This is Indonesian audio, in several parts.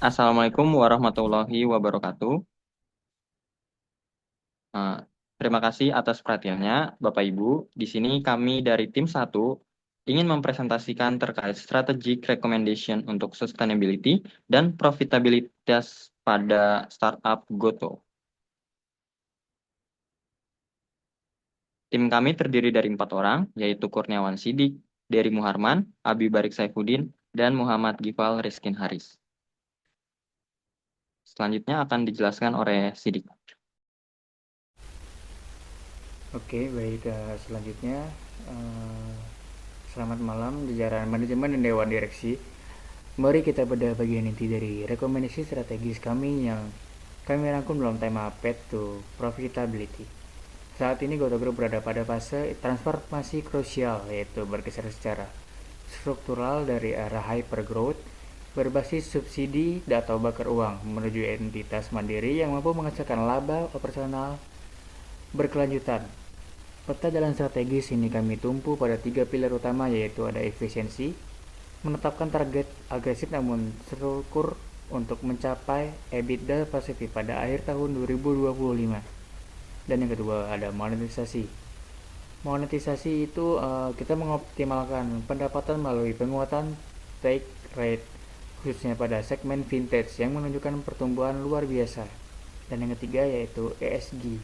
Assalamualaikum warahmatullahi wabarakatuh. Eh, Terima kasih atas perhatiannya, Bapak Ibu. Di sini kami dari tim satu ingin mempresentasikan terkait strategic recommendation untuk sustainability dan profitabilitas pada startup Goto. Tim kami terdiri dari 4 orang, yaitu Kurniawan Sidik, Dery Muharman, Abi Barik Saifuddin, dan Muhammad Gifal Rizkin Haris. Selanjutnya akan dijelaskan oleh Sidik. Oke, baik. Selanjutnya, eh, selamat malam jajaran manajemen dan dewan direksi. Mari kita bedah bagian inti dari rekomendasi strategis kami yang kami rangkum dalam tema Path to Profitability. Saat ini Goto Group berada pada fase transformasi krusial, yaitu bergeser secara struktural dari arah hypergrowth berbasis subsidi atau bakar uang menuju entitas mandiri yang mampu menghasilkan laba operasional berkelanjutan. Peta jalan strategis ini kami tumpu pada 3 pilar utama, yaitu ada efisiensi, menetapkan target agresif namun terukur untuk mencapai EBITDA positif pada akhir tahun 2025. Dan yang kedua ada monetisasi. Monetisasi itu kita mengoptimalkan pendapatan melalui penguatan take rate, khususnya pada segmen vintage yang menunjukkan pertumbuhan luar biasa. Dan yang ketiga yaitu ESG.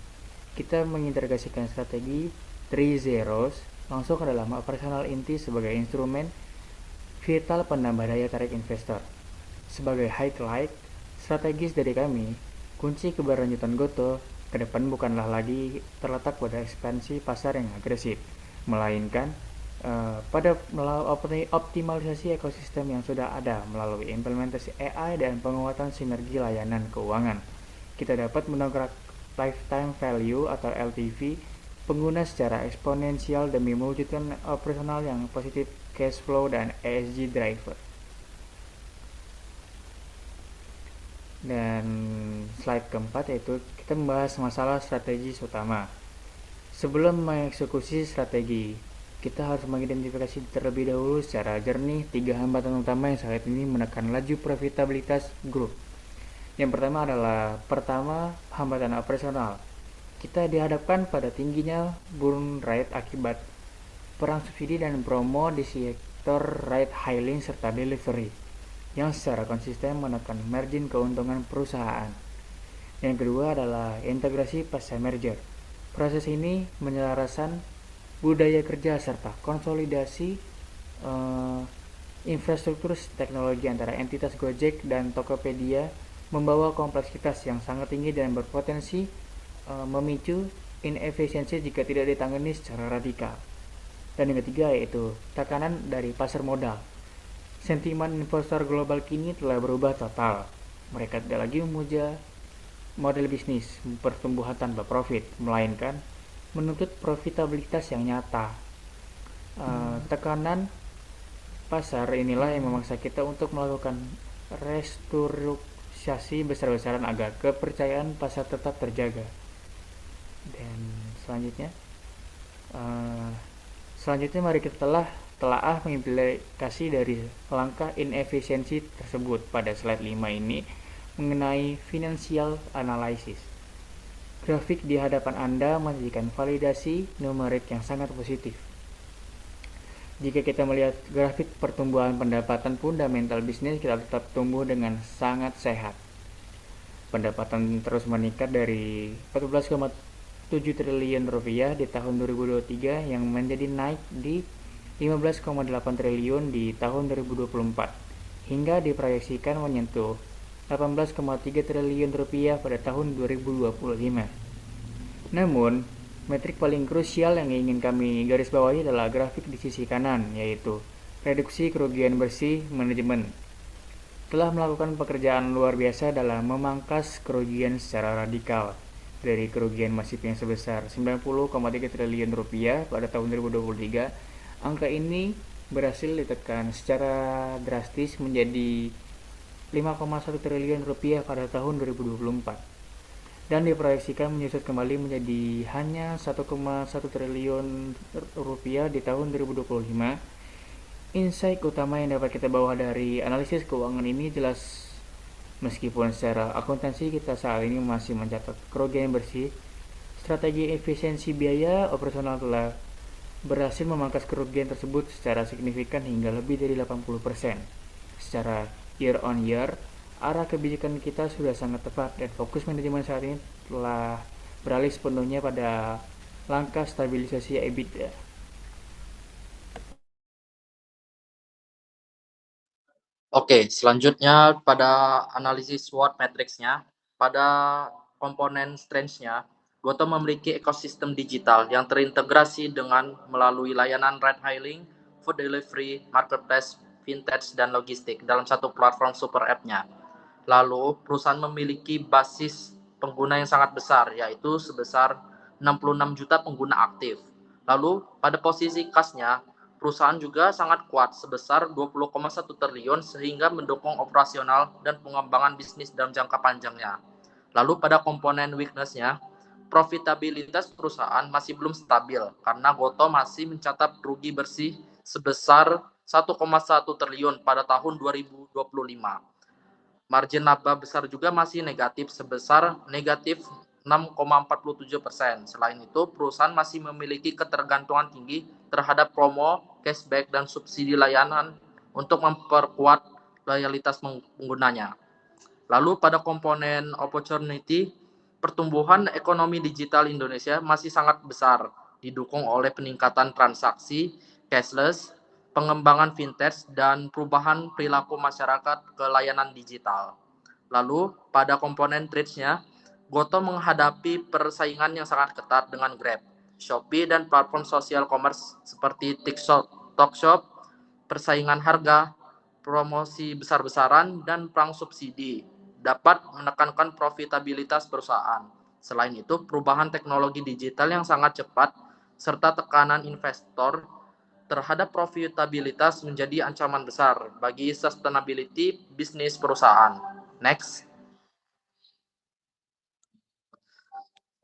Kita mengintegrasikan strategi 3 zeros langsung ke dalam operasional inti sebagai instrumen vital penambah daya tarik investor. Sebagai highlight strategis dari kami, kunci keberlanjutan Goto ke depan bukanlah lagi terletak pada ekspansi pasar yang agresif, melainkan pada optimalisasi ekosistem yang sudah ada melalui implementasi AI dan penguatan sinergi layanan keuangan. Kita dapat mendongkrak lifetime value atau LTV pengguna secara eksponensial demi mewujudkan operasional yang positif, cash flow, dan ESG driver. Dan slide keempat yaitu kita membahas masalah strategi utama. Sebelum mengeksekusi strategi, kita harus mengidentifikasi terlebih dahulu secara jernih 3 hambatan utama yang saat ini menekan laju profitabilitas grup. Yang pertama hambatan operasional. Kita dihadapkan pada tingginya burn rate akibat perang subsidi dan promo di sektor ride hailing serta delivery yang secara konsisten menekan margin keuntungan perusahaan. Yang kedua adalah integrasi pasca merger. Proses ini menyelarasan budaya kerja serta konsolidasi eh, infrastruktur teknologi antara entitas Gojek dan Tokopedia membawa kompleksitas yang sangat tinggi dan berpotensi memicu inefisiensi jika tidak ditangani secara radikal. Dan yang ketiga yaitu tekanan dari pasar modal. Sentimen investor global kini telah berubah total. Mereka tidak lagi memuja model bisnis pertumbuhan tanpa profit, melainkan menuntut profitabilitas yang nyata. Tekanan pasar inilah yang memaksa kita untuk melakukan restrukturisasi besar-besaran agar kepercayaan pasar tetap terjaga. Dan selanjutnya, uh, selanjutnya mari kita telaah mengimplikasi dari langkah inefisiensi tersebut pada slide 5 ini mengenai financial analysis. Grafik di hadapan Anda menunjukkan validasi numerik yang sangat positif. Jika kita melihat grafik pertumbuhan pendapatan fundamental bisnis, kita tetap tumbuh dengan sangat sehat. Pendapatan terus meningkat dari 14,7 triliun rupiah di tahun 2023 yang menjadi naik di 15,8 triliun di tahun 2024 hingga diproyeksikan menyentuh 18,3 triliun rupiah pada tahun 2025. Namun, metrik paling krusial yang ingin kami garis bawahi adalah grafik di sisi kanan, yaitu reduksi kerugian bersih manajemen. Telah melakukan pekerjaan luar biasa dalam memangkas kerugian secara radikal dari kerugian masif yang sebesar 90,3 triliun rupiah pada tahun 2023. Angka ini berhasil ditekan secara drastis menjadi 5,1 triliun rupiah pada tahun 2024 dan diproyeksikan menyusut kembali menjadi hanya 1,1 triliun rupiah di tahun 2025. Insight utama yang dapat kita bawa dari analisis keuangan ini jelas Meskipun secara akuntansi kita saat ini masih mencatat kerugian bersih, strategi efisiensi biaya operasional telah berhasil memangkas kerugian tersebut secara signifikan hingga lebih dari 80%. Secara year on year, arah kebijakan kita sudah sangat tepat dan fokus manajemen saat ini telah beralih sepenuhnya pada langkah stabilisasi EBITDA. Oke, selanjutnya pada analisis SWOT matriksnya, pada komponen strengths-nya, Goto memiliki ekosistem digital yang terintegrasi dengan melalui layanan ride hailing, food delivery, marketplace, fintech, dan logistik dalam satu platform super app-nya. Lalu, perusahaan memiliki basis pengguna yang sangat besar, yaitu sebesar 66 juta pengguna aktif. Lalu, pada posisi kasnya, perusahaan juga sangat kuat sebesar 20,1 triliun sehingga mendukung operasional dan pengembangan bisnis dalam jangka panjangnya. Lalu pada komponen weakness-nya, profitabilitas perusahaan masih belum stabil karena Goto masih mencatat rugi bersih sebesar 1,1 triliun pada tahun 2025. Margin laba besar juga masih negatif sebesar negatif 6,47%. Selain itu, perusahaan masih memiliki ketergantungan tinggi terhadap promo, cashback, dan subsidi layanan untuk memperkuat loyalitas penggunanya. Lalu pada komponen opportunity, pertumbuhan ekonomi digital Indonesia masih sangat besar, didukung oleh peningkatan transaksi cashless, pengembangan fintech, dan perubahan perilaku masyarakat ke layanan digital. Lalu pada komponen trades-nya, Goto menghadapi persaingan yang sangat ketat dengan Grab, Shopee, dan platform sosial commerce seperti TikTok, Tokshop, persaingan harga, promosi besar-besaran, dan perang subsidi dapat menekankan profitabilitas perusahaan. Selain itu, perubahan teknologi digital yang sangat cepat serta tekanan investor terhadap profitabilitas menjadi ancaman besar bagi sustainability bisnis perusahaan. Next.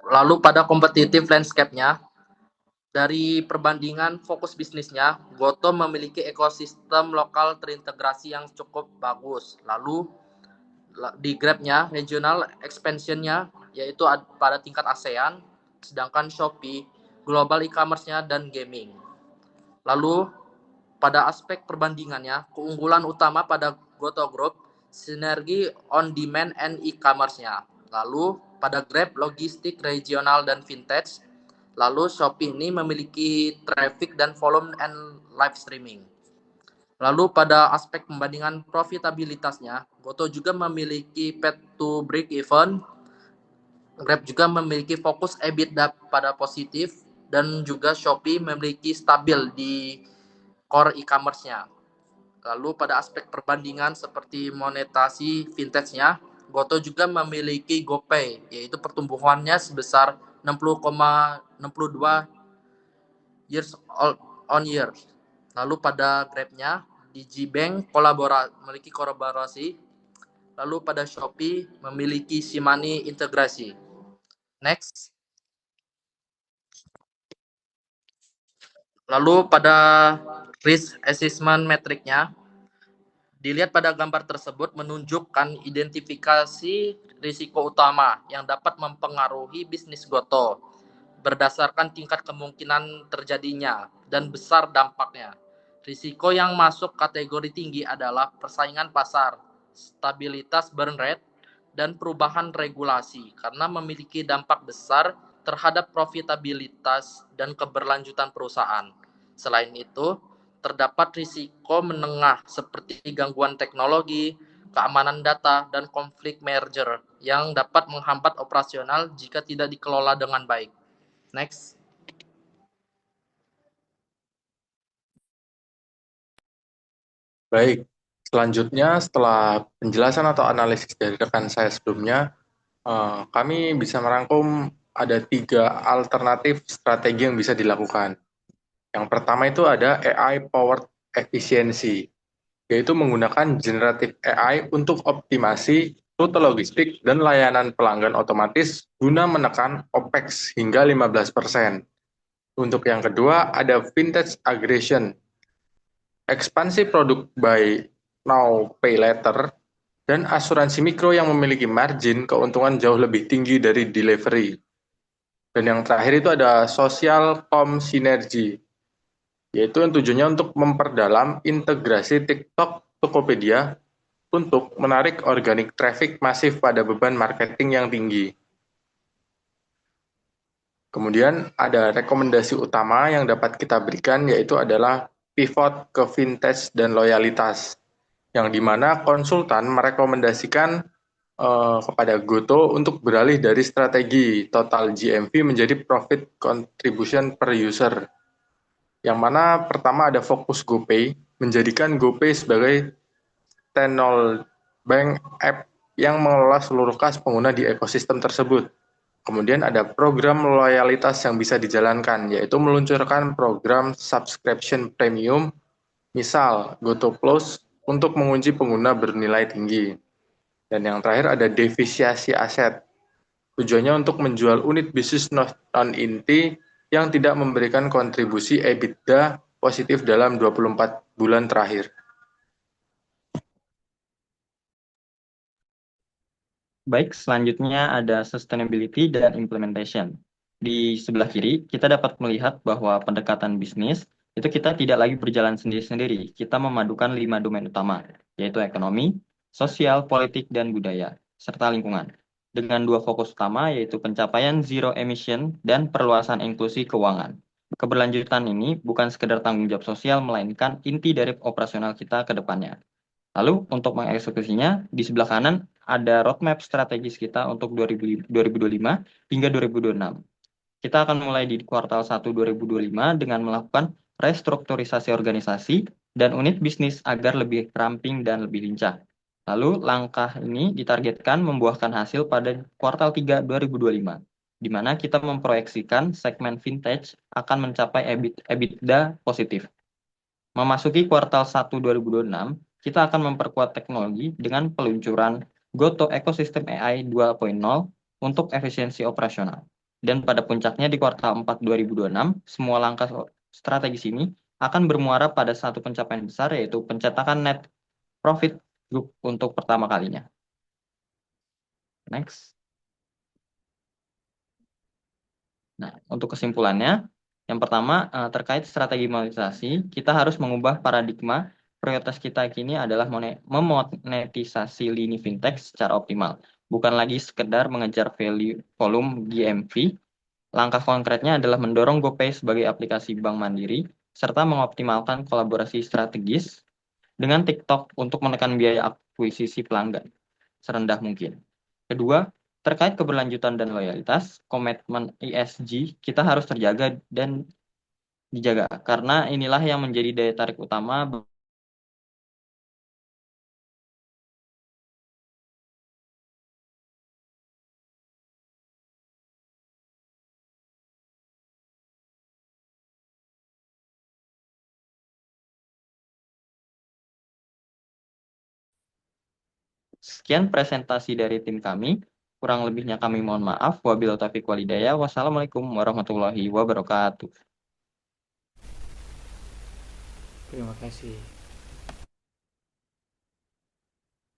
Lalu pada competitive landscape-nya, dari perbandingan fokus bisnisnya, Goto memiliki ekosistem lokal terintegrasi yang cukup bagus. Lalu di Grab-nya, regional expansion-nya yaitu pada tingkat ASEAN, sedangkan Shopee, global e-commerce-nya dan gaming. Lalu pada aspek perbandingannya, keunggulan utama pada Goto Group, sinergi on demand and e-commerce-nya. Lalu pada Grab, logistik regional dan fintech. Lalu Shopee ini memiliki traffic dan volume and live streaming. Lalu pada aspek pembandingan profitabilitasnya, Goto juga memiliki path to break even. Grab juga memiliki fokus EBITDA pada positif dan juga Shopee memiliki stabil di core e-commerce-nya. Lalu pada aspek perbandingan seperti monetasi fintech-nya, Goto juga memiliki GoPay, yaitu pertumbuhannya sebesar 60,62 years on year. Lalu pada Grab-nya, Digibank memiliki kolaborasi. Lalu pada Shopee memiliki Shimani integrasi. Next. Lalu pada risk assessment metriknya, dilihat pada gambar tersebut menunjukkan identifikasi risiko utama yang dapat mempengaruhi bisnis Goto berdasarkan tingkat kemungkinan terjadinya dan besar dampaknya. Risiko yang masuk kategori tinggi adalah persaingan pasar, stabilitas burn rate, dan perubahan regulasi karena memiliki dampak besar terhadap profitabilitas dan keberlanjutan perusahaan. Selain itu, terdapat risiko menengah seperti gangguan teknologi, keamanan data, dan konflik merger yang dapat menghambat operasional jika tidak dikelola dengan baik. Next. Baik, selanjutnya setelah penjelasan atau analisis dari rekan saya sebelumnya, kami bisa merangkum ada 3 alternatif strategi yang bisa dilakukan. Yang pertama itu ada AI Powered Efficiency, yaitu menggunakan generatif AI untuk optimasi rute logistik dan layanan pelanggan otomatis guna menekan OPEX hingga 15%. Untuk yang kedua ada Vintage Aggregation, ekspansi produk by now pay later dan asuransi mikro yang memiliki margin keuntungan jauh lebih tinggi dari delivery. Dan yang terakhir itu ada social com sinergi, yaitu yang tujuannya untuk memperdalam integrasi TikTok Tokopedia untuk menarik organic traffic masif pada beban marketing yang tinggi. Kemudian ada rekomendasi utama yang dapat kita berikan, yaitu adalah pivot ke vintage dan loyalitas, yang dimana konsultan merekomendasikan kepada Goto untuk beralih dari strategi total GMV menjadi profit contribution per user. Yang mana pertama ada fokus GoPay, menjadikan GoPay sebagai channel bank app yang mengelola seluruh kas pengguna di ekosistem tersebut. Kemudian ada program loyalitas yang bisa dijalankan, yaitu meluncurkan program subscription premium, misal Goto Plus, untuk mengunci pengguna bernilai tinggi. Dan yang terakhir ada defisiasi aset. Tujuannya untuk menjual unit bisnis non-inti yang tidak memberikan kontribusi EBITDA positif dalam 24 bulan terakhir. Baik, selanjutnya ada sustainability dan implementation. Di sebelah kiri, kita dapat melihat bahwa pendekatan bisnis itu kita tidak lagi berjalan sendiri-sendiri. Kita memadukan 5 domain utama, yaitu ekonomi, sosial, politik, dan budaya, serta lingkungan. Dengan 2 fokus utama, yaitu pencapaian zero emission dan perluasan inklusi keuangan. Keberlanjutan ini bukan sekedar tanggung jawab sosial, melainkan inti dari operasional kita ke depannya. Lalu untuk mengeksekusinya, di sebelah kanan ada roadmap strategis kita untuk 2025 hingga 2026. Kita akan mulai di kuartal 1 2025 dengan melakukan restrukturisasi organisasi dan unit bisnis agar lebih ramping dan lebih lincah. Lalu langkah ini ditargetkan membuahkan hasil pada kuartal 3 2025, di mana kita memproyeksikan segmen vintage akan mencapai EBITDA positif. Memasuki kuartal 1 2026, kita akan memperkuat teknologi dengan peluncuran Goto Ecosystem AI 2.0 untuk efisiensi operasional. Dan pada puncaknya di kuartal 4 2026, semua langkah strategis ini akan bermuara pada satu pencapaian besar, yaitu pencetakan net profit group untuk pertama kalinya. Next. Nah, untuk kesimpulannya, yang pertama terkait strategi monetisasi, kita harus mengubah paradigma. Prioritas kita kini adalah memonetisasi lini fintech secara optimal, bukan lagi sekedar mengejar volume GMV. Langkah konkretnya adalah mendorong GoPay sebagai aplikasi bank mandiri, serta mengoptimalkan kolaborasi strategis dengan TikTok untuk menekan biaya akuisisi pelanggan serendah mungkin. Kedua, terkait keberlanjutan dan loyalitas, komitmen ESG kita harus terjaga dan dijaga, karena inilah yang menjadi daya tarik utama. Sekian presentasi dari tim kami. Kurang lebihnya kami mohon maaf. Wabillahi taufiq walhidayah. Wassalamualaikum warahmatullahi wabarakatuh. Terima kasih.